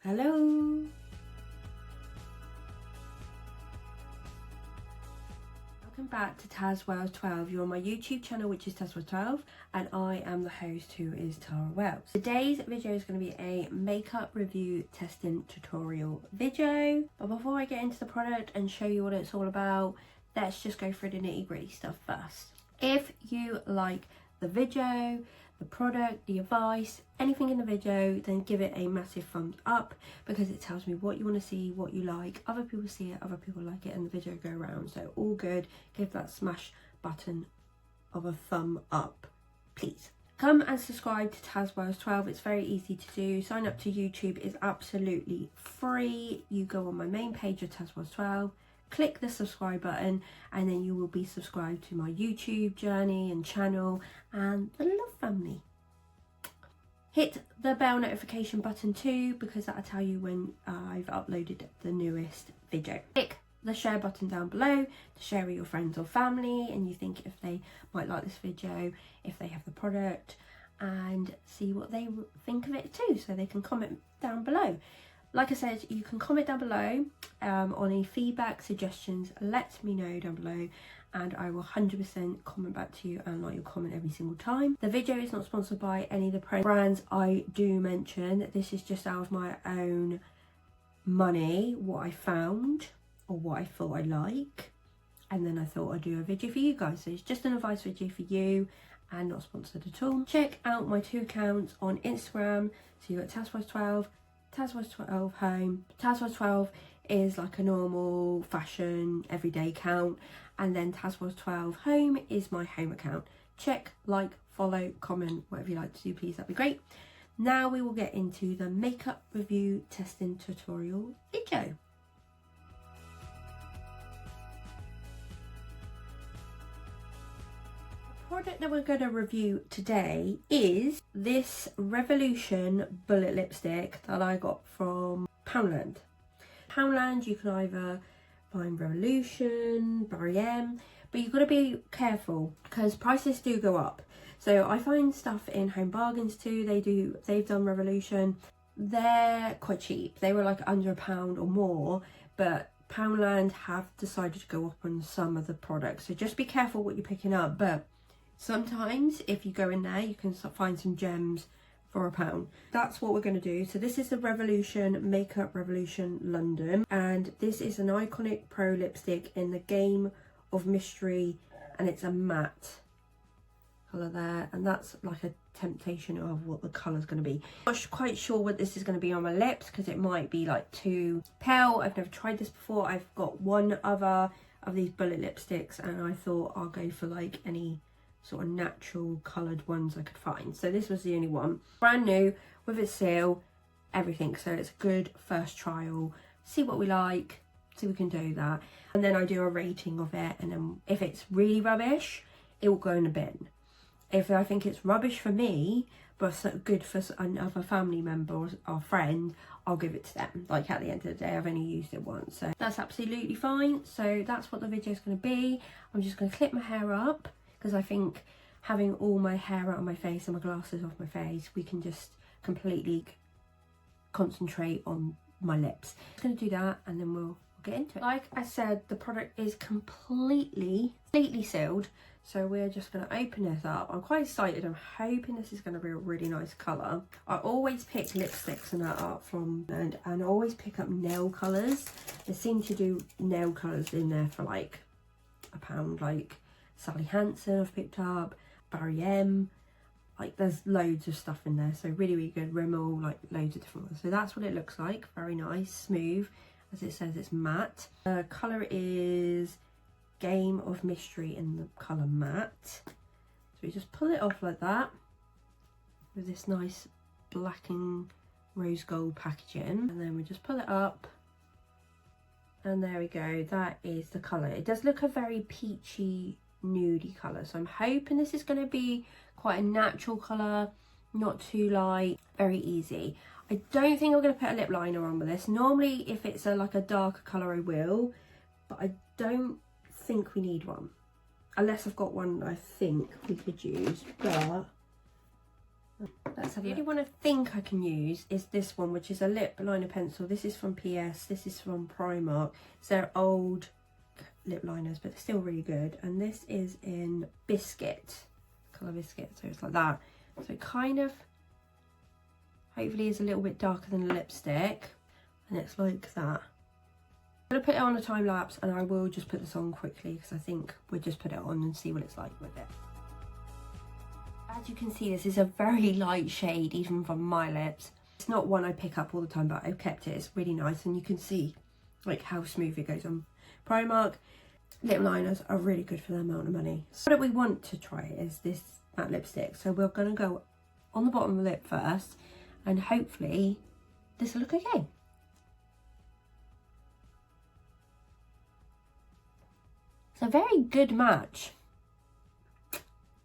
Hello. Welcome back to tazwells12. You're on my YouTube channel, which is tazwells12, and I am the host, who is Tara Wells. Today's video is going to be a makeup review testing tutorial video. But before I get into the product and show you what it's all about, let's just go through the nitty-gritty stuff first. If you like the video, the product, the advice, anything in the video, then give it a massive thumbs up, because it tells me what you want to see, what you like. Other people see it, other people like it, and the video go around. So all good. Give that smash button of a thumb up, please. Come and subscribe to tazwells12. It's very easy to do. Sign up to YouTube is absolutely free. You go on my main page of tazwells12, click the subscribe button, and then you will be subscribed to my YouTube journey and channel and the love family. Hit the bell notification button too, because that'll tell you when I've uploaded the newest video. Click the share button down below to share with your friends or family, and you think if they might like this video, if they have the product, and see what they think of it too, so they can comment down below. Like I said, you can comment down below on any feedback, suggestions. Let me know down below, and I will 100% comment back to you and like your comment every single time. The video is not sponsored by any of the brands I do mention. This is just out of my own money, what I found or what I thought I like, and then I thought I'd do a video for you guys. So it's just an advice video for you and not sponsored at all. Check out my 2 accounts on Instagram. So you've got tazwells12, tazwells12 home. tazwells12 is like a normal fashion everyday account, and then tazwells12 home is my home account. Check, like, follow, comment, whatever you like to do, please, that'd be great. Now we will get into the makeup review testing tutorial video. The product that we're going to review today is this Revolution bullet lipstick that I got from Poundland. Poundland, you can either find Revolution, M, but you've got to be careful because prices do go up. So I find stuff in Home Bargains too. They've done Revolution. They're quite cheap. They were like under £1 or more, but Poundland have decided to go up on some of the products. So just be careful what you're picking up. But sometimes if you go in there, you can find some gems for £1. That's what we're going to do. So this is the Revolution Makeup Revolution London, and this is an iconic pro lipstick in the Game of Mystery, and it's a matte colour there, and that's like a temptation of what the colour's going to be. I'm not quite sure what this is going to be on my lips, because it might be like too pale. I've never tried this before. I've got one other of these bullet lipsticks, and I thought I'll go for like any sort of natural coloured ones I could find. So this was the only one. Brand new, with its seal, everything. So it's a good first trial. See what we like, see if we can do that. And then I do a rating of it, and then if it's really rubbish, it will go in a bin. If I think it's rubbish for me, but good for another family member or friend, I'll give it to them. Like at the end of the day, I've only used it once. So that's absolutely fine. So that's what the video is going to be. I'm just going to clip my hair up, because I think having all my hair out of my face and my glasses off my face, we can just completely concentrate on my lips. I'm going to do that, and then we'll get into it. Like I said, the product is completely sealed, so we're just going to open this up. I'm quite excited. I'm hoping this is going to be a really nice colour. I always pick lipsticks and that up from, and I always pick up nail colours. They seem to do nail colours in there for like £1, like Sally Hansen I've picked up, M, like there's loads of stuff in there, so really good. Rimmel, like loads of different ones. So that's what it looks like. Very nice, smooth, as it says it's matte. The colour is Game of Mystery in the colour matte. So we just pull it off like that with this nice black and rose gold packaging, and then we just pull it up, and there we go. That is the colour. It does look a very peachy nudie colour, so I'm hoping this is going to be quite a natural colour, not too light, very easy. I don't think I'm going to put a lip liner on with this. Normally if it's like a darker colour I will, but I don't think we need one, unless I've got one I think we could use. But The only one I think I can use is this one, which is a lip liner pencil. This is from PS, this is from Primark. It's their old lip liners, but they're still really good. And this is in biscuit, colour biscuit, so it's like that. So it kind of, hopefully is a little bit darker than a lipstick, and it's like that. I'm going to put it on a time lapse, and I will just put this on quickly because I think we'll just put it on and see what it's like with it. As you can see, this is a very light shade even from my lips. It's not one I pick up all the time, but I've kept it. It's really nice, and you can see like how smooth it goes on. Primark lip liners are really good for the amount of money. So what we want to try is this matte lipstick. So we're going to go on the bottom of the lip first, and hopefully this will look okay. It's a very good match.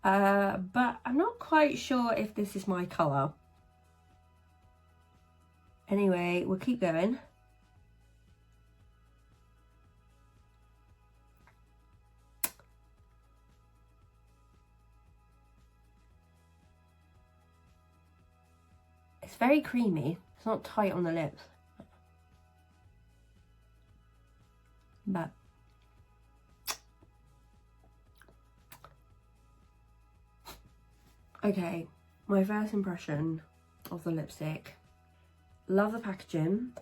But I'm not quite sure if this is my colour. Anyway, we'll keep going. It's very creamy. It's not tight on the lips. But okay, my first impression of the lipstick. Love the packaging.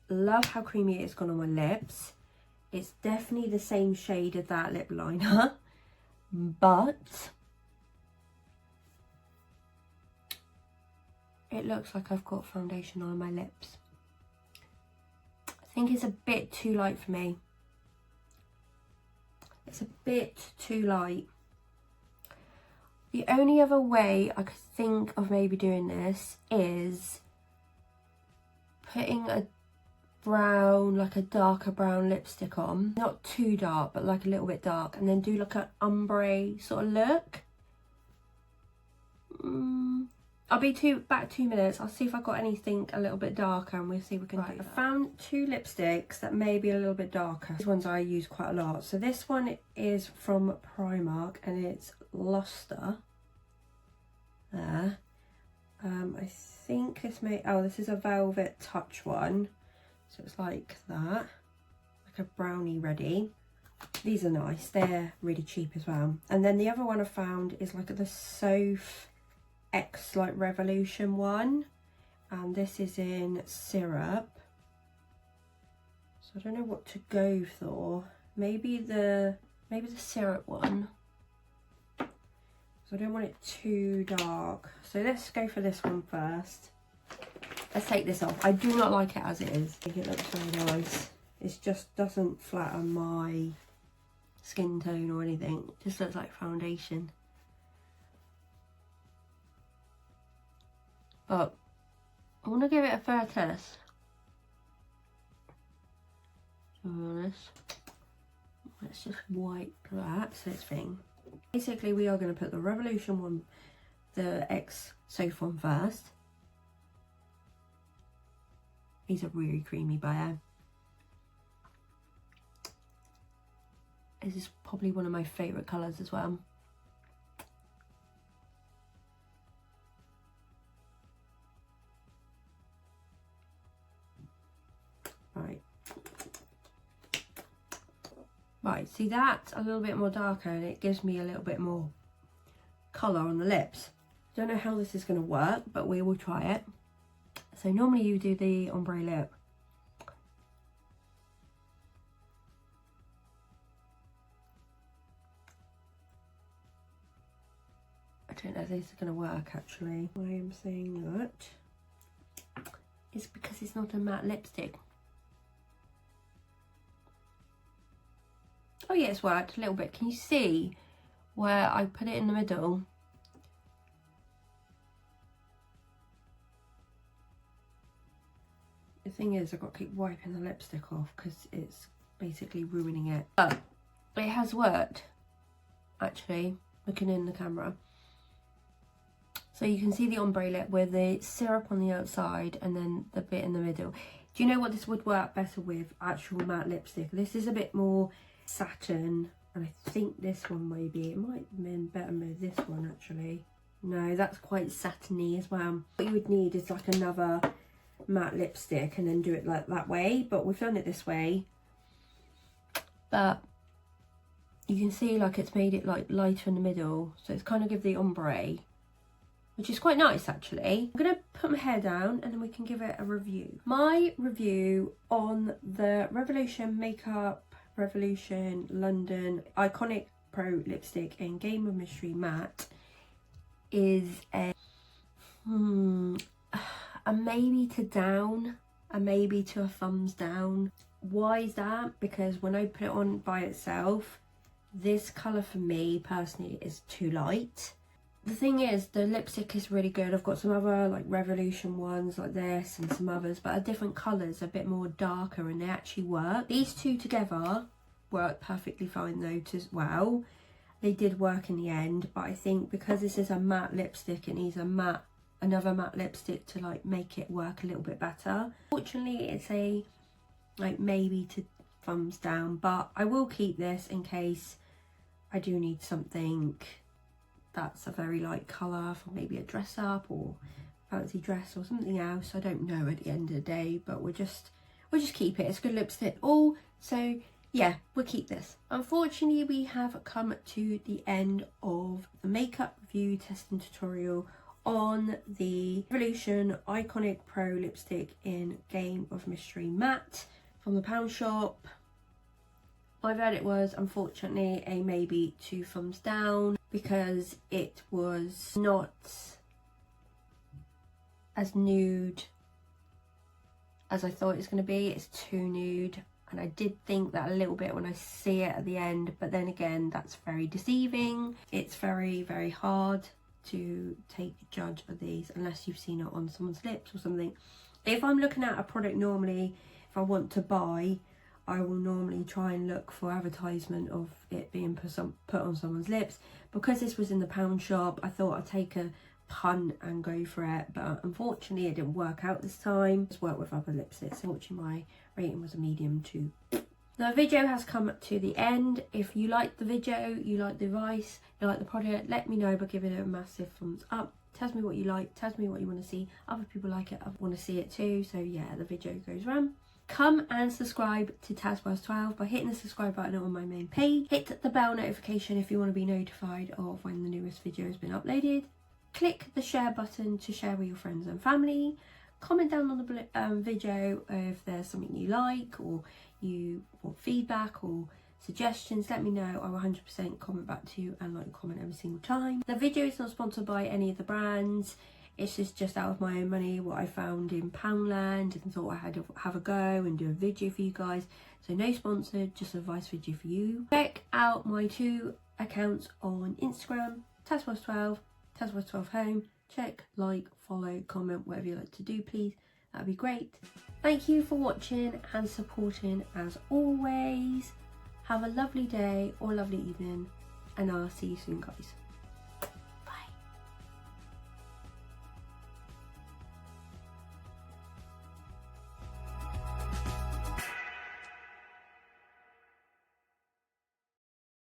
Love how creamy it's gone on my lips. It's definitely the same shade as that lip liner, but it looks like I've got foundation on my lips. I think it's a bit too light for me. It's a bit too light. The only other way I could think of maybe doing this is putting a brown, like a darker brown lipstick on. Not too dark, but like a little bit dark. And then do like an ombre sort of look. I'll be back 2 minutes. I'll see if I've got anything a little bit darker, and we'll see if we can do that. I found two lipsticks that may be a little bit darker. These ones I use quite a lot. So this one is from Primark, and it's Luster. There. I think this this is a Velvet Touch one. So it's like that. Like a brownie ready. These are nice. They're really cheap as well. And then the other one I found is like the Soph X like Revolution one, and this is in syrup. So I don't know what to go for. Maybe the syrup one. So I don't want it too dark. So let's go for this one first. Let's take this off. I do not like it as it is. I think it looks very nice. It just doesn't flatten my skin tone or anything. It just looks like foundation. But I want to give it a fair test. To be honest. Let's just wipe that thing. Basically, we are going to put the Revolution one, the X Soph one first. These are really creamy by This is probably one of my favourite colours as well. Right, see that's a little bit more darker, and it gives me a little bit more colour on the lips. Don't know how this is going to work, but we will try it. So normally you do the ombre lip. I don't know if this is going to work actually. Why I'm saying that is because it's not a matte lipstick. Oh yeah, it's worked a little bit. Can you see where I put it in the middle? The thing is, I've got to keep wiping the lipstick off because it's basically ruining it. But it has worked, actually, looking in the camera. So you can see the ombre lip with the syrup on the outside and then the bit in the middle. Do you know what this would work better with? Actual matte lipstick. This is a bit more satin, and I think this one maybe, it might have been better with this one actually. No, that's quite satiny as well. What you would need is like another matte lipstick and then do it like that way, but we've done it this way. But you can see like it's made it like lighter in the middle, so it's kind of give the ombre, which is quite nice actually. I'm gonna put my hair down and then we can give it a review. My review on the Revolution Makeup Revolution London Iconic Pro Lipstick in Game of Mystery Matte is a maybe to down, a maybe to a thumbs down. Why is that? Because when I put it on by itself, this colour for me personally is too light. The thing is, the lipstick is really good. I've got some other like Revolution ones like this and some others, but are different colours, a bit more darker, and they actually work. These two together work perfectly fine though as well. They did work in the end, but I think because this is a matte lipstick, it needs another matte lipstick to like make it work a little bit better. Fortunately, it's a like maybe to thumbs down, but I will keep this in case I do need something that's a very light colour for maybe a dress up or fancy dress or something else. I don't know at the end of the day, but we'll just keep it. It's a good lipstick. Oh, so yeah, we'll keep this. Unfortunately, we have come to the end of the makeup review testing tutorial on the Revolution Iconic Pro Lipstick in Game of Mystery Matte from the Pound Shop. My verdict was, unfortunately, a maybe 2 thumbs down because it was not as nude as I thought it was going to be. It's too nude, and I did think that a little bit when I see it at the end, but then again, that's very deceiving. It's very, very hard to take a judge of these unless you've seen it on someone's lips or something. If I'm looking at a product normally, if I want to buy, I will normally try and look for advertisement of it being put on someone's lips. Because this was in the Pound Shop, I thought I'd take a punt and go for it, but unfortunately it didn't work out this time. It's worked with other lipsticks. Unfortunately, my rating was a medium 2. The video has come to the end. If you like the video, you like the advice, you like the product, let me know by giving it a massive thumbs up. Tell me what you like, tell me what you want to see. Other people like it, I want to see it too, so yeah, the video goes around. Come and subscribe to tazwells12 by hitting the subscribe button on my main page. Hit the bell notification if you want to be notified of when the newest video has been uploaded. Click the share button to share with your friends and family. Comment down on the video if there's something you like or you want feedback or suggestions. Let me know. I will 100% comment back to you and like and comment every single time. The video is not sponsored by any of the brands. It's just out of my own money, what I found in Poundland, and thought I had to have a go and do a video for you guys. So no sponsored, just advice video for you. Check out my 2 accounts on Instagram, tazwells12, tazwells12 home. Check, like, follow, comment, whatever you like to do, please. That'd be great. Thank you for watching and supporting as always. Have a lovely day or lovely evening, and I'll see you soon, guys.